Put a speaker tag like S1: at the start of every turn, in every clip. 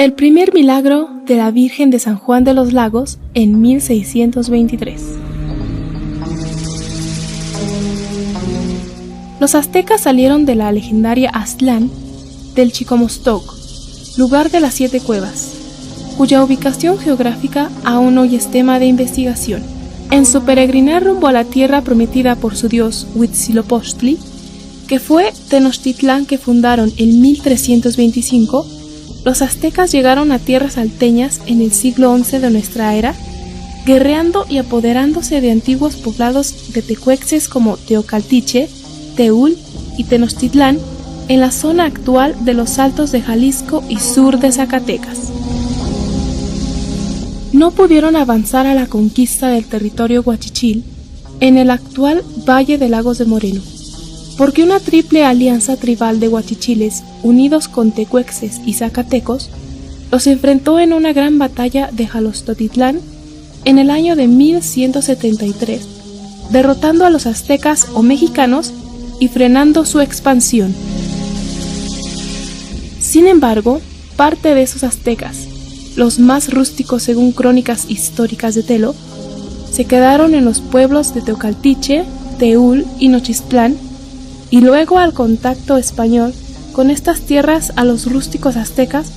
S1: El primer milagro de la Virgen de San Juan de los Lagos en 1623. Los aztecas salieron de la legendaria Aztlán del Chicomostoc, lugar de las 7 cuevas, cuya ubicación geográfica aún hoy es tema de investigación. En su peregrinar rumbo a la tierra prometida por su dios Huitzilopochtli, que fue Tenochtitlán que fundaron en 1325, los aztecas llegaron a tierras salteñas en el siglo XI de nuestra era, guerreando y apoderándose de antiguos poblados de tecuexes como Teocaltiche, Teúl y Tenochtitlán en la zona actual de los Altos de Jalisco y sur de Zacatecas. No pudieron avanzar a la conquista del territorio huachichil en el actual Valle de Lagos de Moreno, porque una triple alianza tribal de huachichiles unidos con tecuexes y zacatecos los enfrentó en una gran batalla de Jalostotitlán en el año de 1173, derrotando a los aztecas o mexicanos y frenando su expansión. Sin embargo, parte de esos aztecas, los más rústicos según crónicas históricas de Telo, se quedaron en los pueblos de Teocaltiche, Teúl y Nochistlán, y luego al contacto español con estas tierras a los rústicos aztecas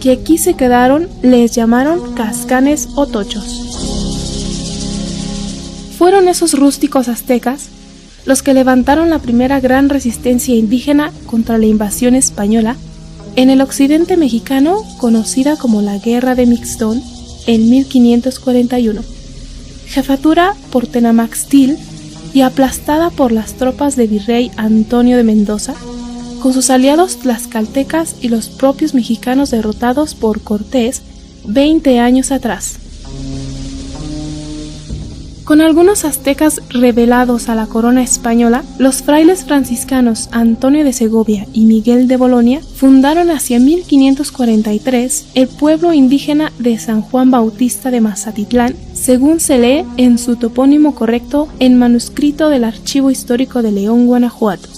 S1: que aquí se quedaron les llamaron cascanes o tochos. Fueron esos rústicos aztecas los que levantaron la primera gran resistencia indígena contra la invasión española en el occidente mexicano, conocida como la Guerra de Mixtón en 1541, jefatura por Tenamaxtil y aplastada por las tropas de virrey Antonio de Mendoza, con sus aliados tlaxcaltecas y los propios mexicanos derrotados por Cortés 20 años atrás. Con algunos aztecas rebelados a la corona española, los frailes franciscanos Antonio de Segovia y Miguel de Bolonia fundaron hacia 1543 el pueblo indígena de San Juan Bautista de Mazatitlán, según se lee en su topónimo correcto en manuscrito del Archivo Histórico de León, Guanajuato.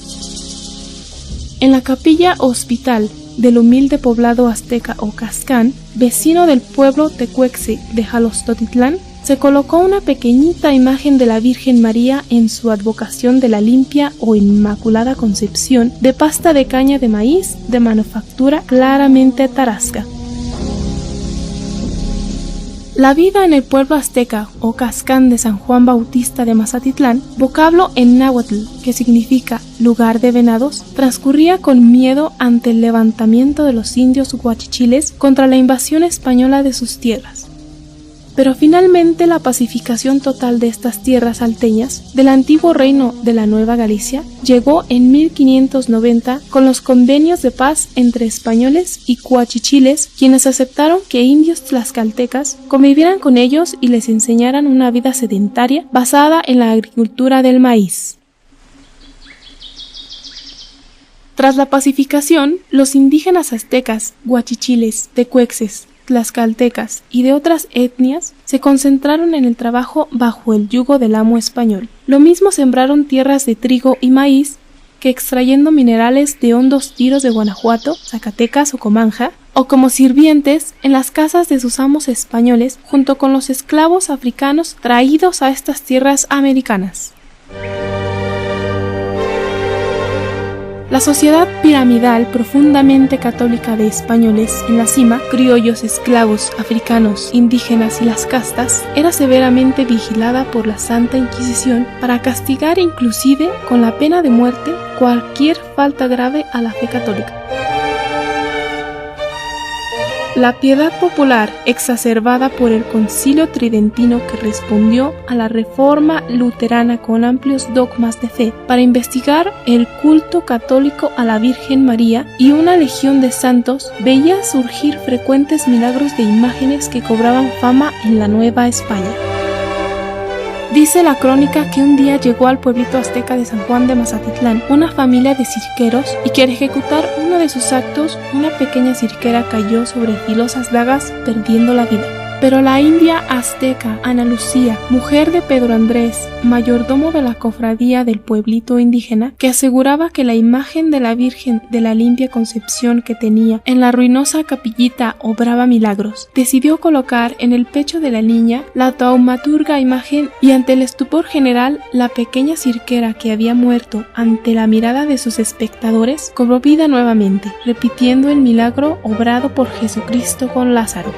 S1: En la capilla hospital del humilde poblado azteca o Cascán, vecino del pueblo tecuexe de Jalostotitlán, se colocó una pequeñita imagen de la Virgen María en su advocación de la limpia o Inmaculada Concepción de pasta de caña de maíz de manufactura claramente tarasca. La vida en el pueblo azteca o Cascán de San Juan Bautista de Mazatitlán, vocablo en náhuatl que significa lugar de venados, transcurría con miedo ante el levantamiento de los indios huachichiles contra la invasión española de sus tierras. Pero finalmente la pacificación total de estas tierras salteñas del antiguo reino de la Nueva Galicia llegó en 1590 con los convenios de paz entre españoles y huachichiles, quienes aceptaron que indios tlaxcaltecas convivieran con ellos y les enseñaran una vida sedentaria basada en la agricultura del maíz. Tras la pacificación, los indígenas aztecas, huachichiles, tecuexes, tlaxcaltecas y de otras etnias se concentraron en el trabajo bajo el yugo del amo español. Lo mismo sembraron tierras de trigo y maíz que extrayendo minerales de hondos tiros de Guanajuato, Zacatecas o Comanja, o como sirvientes en las casas de sus amos españoles junto con los esclavos africanos traídos a estas tierras americanas. La sociedad piramidal profundamente católica de españoles en la cima, criollos, esclavos, africanos, indígenas y las castas, era severamente vigilada por la Santa Inquisición para castigar inclusive con la pena de muerte cualquier falta grave a la fe católica. La piedad popular, exacerbada por el Concilio Tridentino que respondió a la Reforma Luterana con amplios dogmas de fe para investigar el culto católico a la Virgen María y una legión de santos, veía surgir frecuentes milagros de imágenes que cobraban fama en la Nueva España. Dice la crónica que un día llegó al pueblito azteca de San Juan de Mazatitlán una familia de cirqueros y que al ejecutar uno de sus actos, una pequeña cirquera cayó sobre filosas dagas perdiendo la vida. Pero la india azteca Ana Lucía, mujer de Pedro Andrés, mayordomo de la cofradía del pueblito indígena, que aseguraba que la imagen de la Virgen de la Limpia Concepción que tenía en la ruinosa capillita obraba milagros, decidió colocar en el pecho de la niña la taumaturga imagen y ante el estupor general la pequeña cirquera que había muerto ante la mirada de sus espectadores cobró vida nuevamente, repitiendo el milagro obrado por Jesucristo con Lázaro.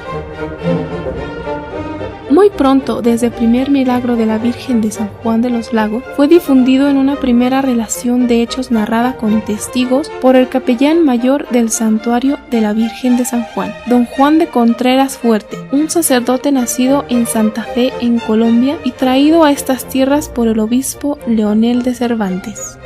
S1: Muy pronto, desde el primer milagro de la Virgen de San Juan de los Lagos, fue difundido en una primera relación de hechos narrada con testigos por el capellán mayor del santuario de la Virgen de San Juan, don Juan de Contreras Fuerte, un sacerdote nacido en Santa Fe, en Colombia, y traído a estas tierras por el obispo Leonel de Cervantes.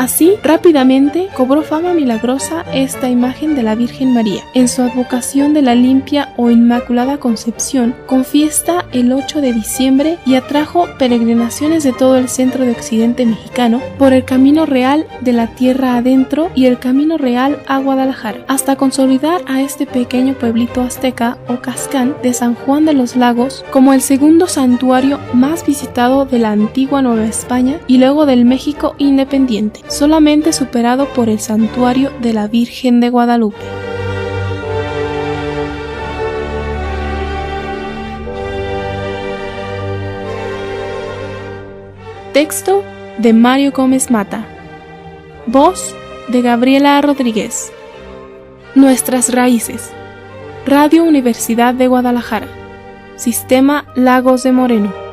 S1: Así, rápidamente cobró fama milagrosa esta imagen de la Virgen María, en su advocación de la Limpia o Inmaculada Concepción, con fiesta el 8 de diciembre y atrajo peregrinaciones de todo el centro de occidente mexicano por el Camino Real de la Tierra Adentro y el Camino Real a Guadalajara, hasta consolidar a este pequeño pueblito azteca o Cascán de San Juan de los Lagos como el segundo santuario más visitado de la antigua Nueva España y luego del México independiente, solamente superado por el santuario de la Virgen de Guadalupe. Texto de Mario Gómez Mata. Voz de Gabriela Rodríguez. Nuestras raíces. Radio Universidad de Guadalajara. Sistema Lagos de Moreno.